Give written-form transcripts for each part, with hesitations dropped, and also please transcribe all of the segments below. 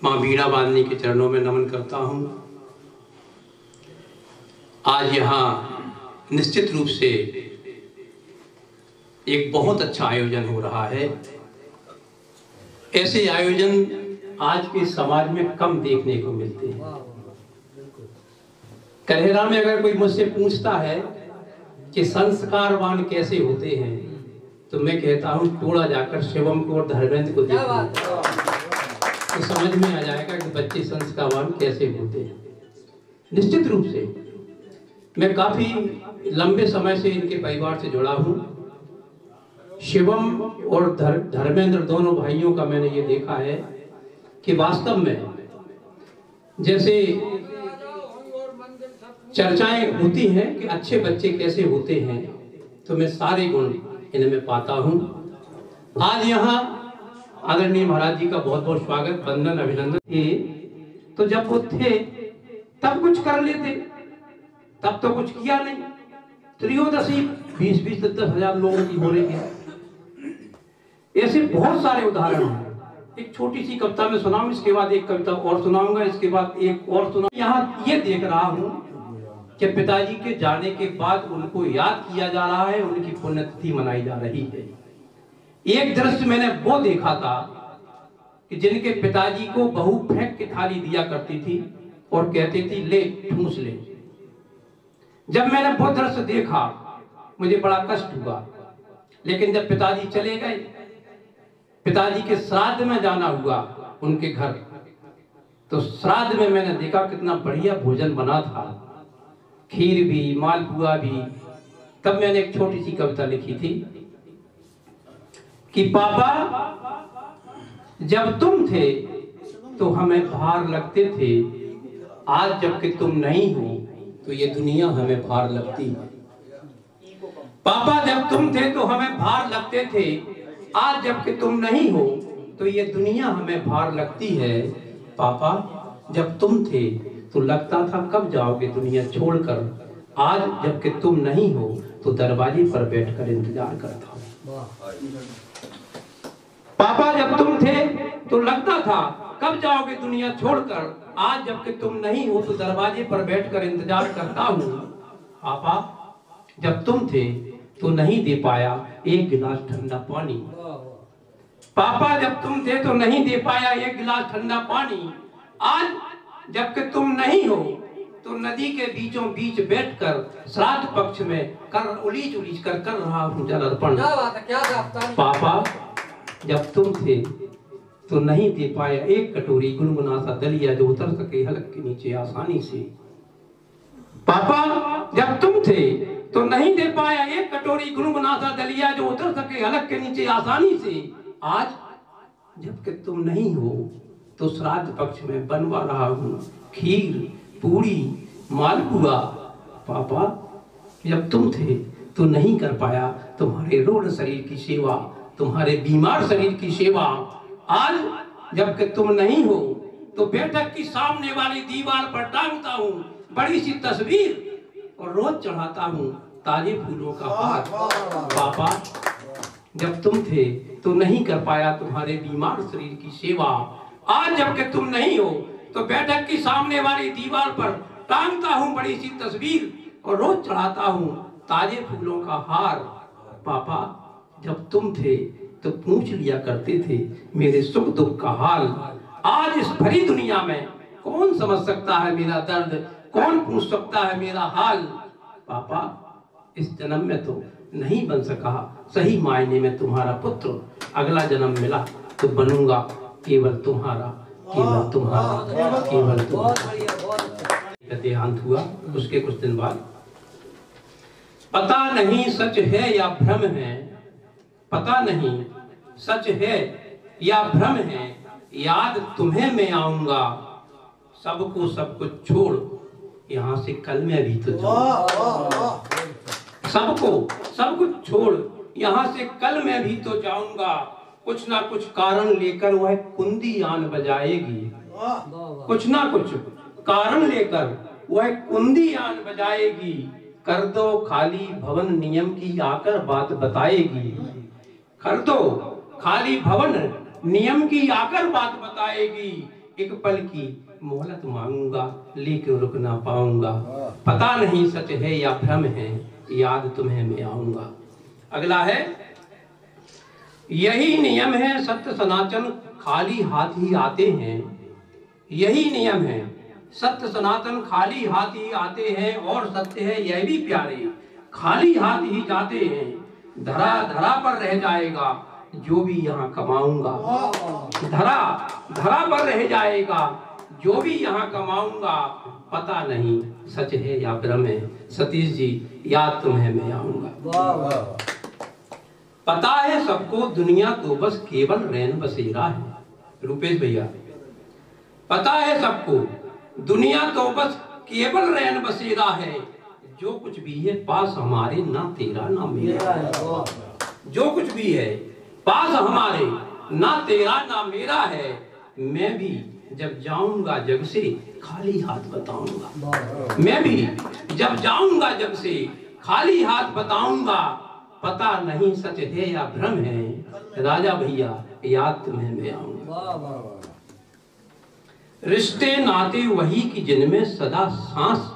माँ बीड़ा वादनी के चरणों में नमन करता हूँ। आज यहाँ निश्चित रूप से एक बहुत अच्छा आयोजन हो रहा है। ऐसे आयोजन आज के समाज में कम देखने को मिलते हैं। करेरा में अगर कोई मुझसे पूछता है कि संस्कारवान कैसे होते हैं, तो मैं कहता हूँ टोला जाकर शिवम को और धर्मेंद्र को देखो, तो समझ में आ जाएगा कि बच्चे संस्कारवान कैसे होते हैं। निश्चित रूप से मैं काफी लंबे समय से इनके परिवार से जुड़ा हूँ। शिवम और धर्मेंद्र दोनों भाइयों का मैंने ये देखा है कि वास्तव में जैसे चर्चाएं होती हैं कि अच्छे बच्चे कैसे होते हैं, तो मैं सारे गुण इनमें पाता हूँ। आज यहाँ आदरणीय महाराज जी का बहुत बहुत स्वागत, वंदन, अभिनंदन। तो जब वो थे तब कुछ कर लेते, तब तो कुछ किया नहीं। त्रयोदशी 20-10 हजार लोगों की हो रही है। ऐसे बहुत सारे उदाहरण हैं। एक छोटी सी कविता में सुनाऊं, इसके बाद एक कविता और सुनाऊंगा, इसके बाद एक और सुनाऊंगा। यहाँ ये देख रहा हूँ कि पिताजी के जाने के बाद उनको याद किया जा रहा है, उनकी पुण्यतिथि मनाई जा रही है। एक दृश्य मैंने वो देखा था कि जिनके पिताजी को बहू फेंक के थाली दिया करती थी और कहती थी ले ठूस ले। जब मैंने वो दृश्य देखा मुझे बड़ा कष्ट हुआ, लेकिन जब पिताजी चले गए, पिताजी के श्राद्ध में जाना हुआ उनके घर, तो श्राद्ध में मैंने देखा कितना बढ़िया भोजन बना था, खीर भी, मालपुआ भी। तब मैंने एक छोटी सी कविता लिखी थी कि पापा जब तुम थे तो हमें भार लगते थे, आज जबकि तुम नहीं हो तो ये दुनिया हमें भार लगती है। पापा जब तुम थे तो हमें भार लगते थे, आज जबकि तुम नहीं हो तो ये दुनिया हमें भार लगती है। पापा जब तुम थे तो लगता था कब जाओगे दुनिया छोड़कर, आज जबकि तुम नहीं हो तो दरवाजे पर बैठकर इंतजार करता हूँ। पापा जब तुम थे तो लगता था कब जाओगे दुनिया छोड़कर, आज जबकि तुम नहीं हो तो दरवाजे पर बैठकर इंतजार करता हूँ। पापा जब तुम थे तो नहीं दे पाया एक गिलास ठंडा पानी। पापा जब तुम थे तो नहीं दे पाया एक गिलास ठंडा पानी, आज जबकि तुम नहीं हो तो नदी के बीचों बीच बैठकर श्राद्ध पक्ष में कर उलीच कर रहा हूँ जल अर्पण। पापा जब तुम थे तो नहीं दे पाया एक कटोरी गुनगुना सा दलिया जो उतर सके हलक के नीचे आसानी से। पापा जब तुम थे तो नहीं दे पाया एक कटोरी गुनगुना सा दलिया जो उतर सके हलक के नीचे आसानी से, आज जबकि तुम नहीं हो तो श्राद्ध पक्ष में बनवा रहा हूँ खीर, पूरी, मालपुआ। पापा जब तुम थे तो नहीं कर पाया तुम्हारे रोड शरीर की सेवा, तुम्हारे बीमार शरीर की सेवा। आज जबकि तुम नहीं हो तो बैठक की सामने वाली दीवार पर टांगता हूँ बड़ी सी तस्वीर और रोज चढ़ाता हूँ ताजे फूलों का हार। पापा जब तुम थे तो नहीं कर पाया तुम्हारे बीमार शरीर की सेवा, आज जबकि तुम नहीं हो तो बैठक की सामने वाली दीवार पर टांगता हूँ बड़ी सी तस्वीर और रोज चढ़ाता हूँ ताजे फूलों का हार। पापा जब तुम थे तो पूछ लिया करते थे मेरे सुख दुख का हाल, आज इस भरी दुनिया में कौन समझ सकता है मेरा दर्द, कौन पूछ सकता है मेरा हाल। पापा इस जन्म में तो नहीं बन सका सही मायने में तुम्हारा पुत्र, अगला जन्म मिला तो बनूंगा केवल तुम्हारा, केवल तुम्हारा, केवल तुम्हारा। देहांत हुआ उसके कुछ दिन बाद, पता नहीं सच है या भ्रम है, पता नहीं सच है या भ्रम है, याद तुम्हें मैं आऊंगा, सबको सब कुछ छोड़ यहाँ से कल मैं भी तो जाऊंगा। सबको सब कुछ छोड़ यहाँ से कल मैं भी तो जाऊंगा, कुछ ना कुछ कारण लेकर वह कुंदी आन बजाएगी, कुछ ना कुछ कारण लेकर वह कुंदी आन बजाएगी, कर दो खाली भवन नियम की आकर बात बताएगी, कर दो खाली भवन नियम की आकर बात बताएगी, एक पल की मोहलत मांगूंगा, लेकिन रुक ना पाऊंगा। पता नहीं सच है या भ्रम है, याद तुम्हें मैं आऊंगा। अगला है, यही नियम है सत्य सनातन, खाली हाथ ही आते हैं। यही नियम है सत्य सनातन, खाली हाथ ही आते हैं। और सत्य है यह भी प्यारे, खाली हाथ ही जाते हैं। धरा धरा पर रह जाएगा जो भी यहाँ कमाऊंगा। धरा धरा पर रह जाएगा जो भी यहाँ कमाऊंगा। पता नहीं सच है या भ्रम है, सतीश जी याद तुम्हें मैं आऊंगा। पता है सबको दुनिया तो बस केवल रैन बसेरा है। रुपेश भैया, पता है सबको दुनिया तो बस केवल रैन बसेरा है। जो कुछ भी है पास हमारे, ना तेरा ना मेरा। जो कुछ भी है पास हमारे, ना तेरा ना मेरा है। मैं भी जब जाऊंगा जग से खाली हाथ बताऊंगा। मैं भी जब जाऊंगा जग से खाली हाथ बताऊंगा। पता नहीं सच है या भ्रम है, राजा भैया याद तुम्हें मैं आऊंगा। रिश्ते नाते वही की जिनमें सदा सांस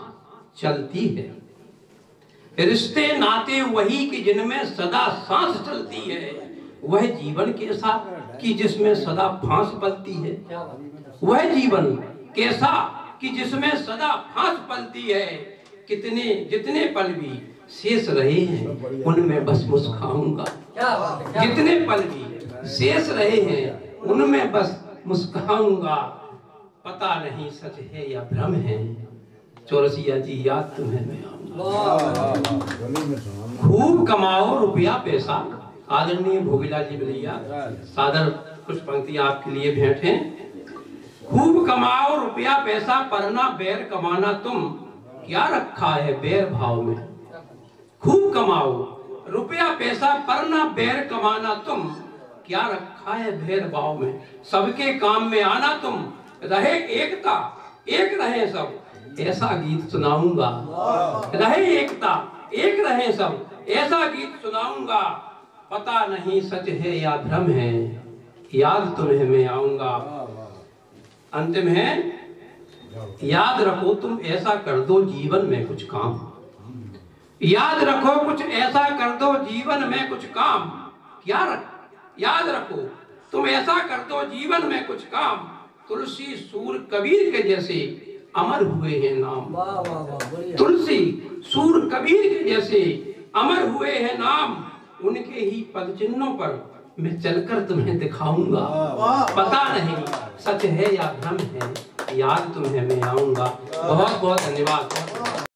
चलती है। रिश्ते नाते वही की जिनमें सदा सांस चलती है। वह जीवन कैसा कि जिसमें सदा फांस पलती है। वह जीवन कैसा कि जिसमें सदा फांस पलती है। कितने जितने पल भी शेष रहे हैं उनमें बस मुस्कुराऊंगा। जितने पल भी शेष रहे हैं उनमें बस मुस्कुराऊंगा। पता नहीं सच है या भ्रम है, चौरसिया जी याद तुम्हें मैं आऊंगा। खूब कमाओ रुपया पैसा, आदरणीय भोगिला जी भैया सादर कुछ पंक्तियां आपके लिए भेंट हैं। खूब कमाओ रुपया पैसा, परना बैर कमाना तुम, क्या रखा है बैर भाव में। खूब कमाओ रुपया पैसा, परना बैर कमाना तुम, क्या रखा है बैर भाव में। सबके काम में आना तुम, रहे एकता एक रहे सब, ऐसा गीत सुनाऊंगा। रहे एकता एक रहे सब, ऐसा गीत सुनाऊंगा। पता नहीं सच है या भ्रम है, याद तुम्हें मैं आऊंगा। अंतिम है, याद रखो तुम ऐसा कर दो जीवन में कुछ काम। याद रखो कुछ ऐसा कर दो जीवन में कुछ काम। याद रखो तुम ऐसा कर दो जीवन में कुछ काम। तुलसी सूर कबीर के जैसे अमर हुए हैं नाम। तुलसी सूर कबीर के जैसे अमर हुए हैं नाम। उनके ही पद चिन्हों पर मैं चलकर तुम्हें दिखाऊंगा। पता नहीं सच है या भ्रम है, याद तुम्हें मैं आऊंगा। बहुत बहुत धन्यवाद।